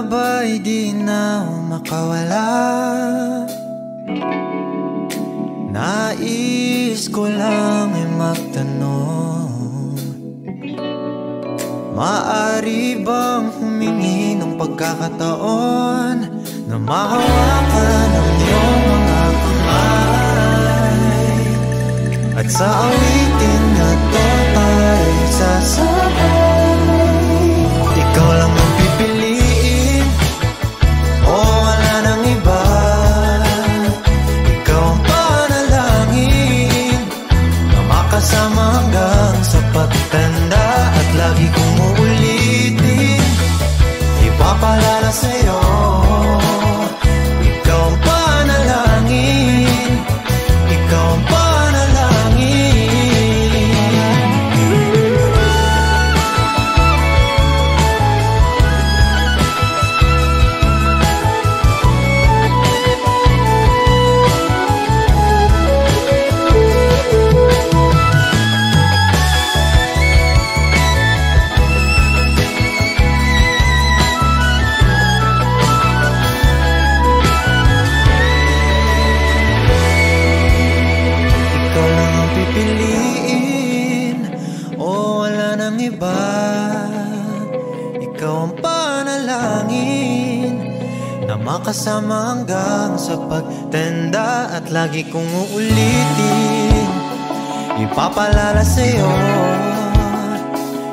ba'y di na makawala? Nais ko lang ay magtanong, maaari bang humingi ng pagkakataon na mahawakan ang iyong mga kamay, at sa awitin na to tayo sasabay? Ikaw lang ang pipiliin, o wala nang iba. Ikaw ang panalangin na makasama hanggang sa pagtanda, at lagi kong uulitin, ipapalala sa'yo. Ikaw ang panalangin, ikaw ang panalangin. Pipiliin, o wala nang iba. Ikaw ang panalangin na makasama hanggang sa pagtanda, at lagi kong uulitin, ipapalala sa'yo.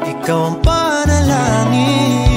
Ikaw ang panalangin.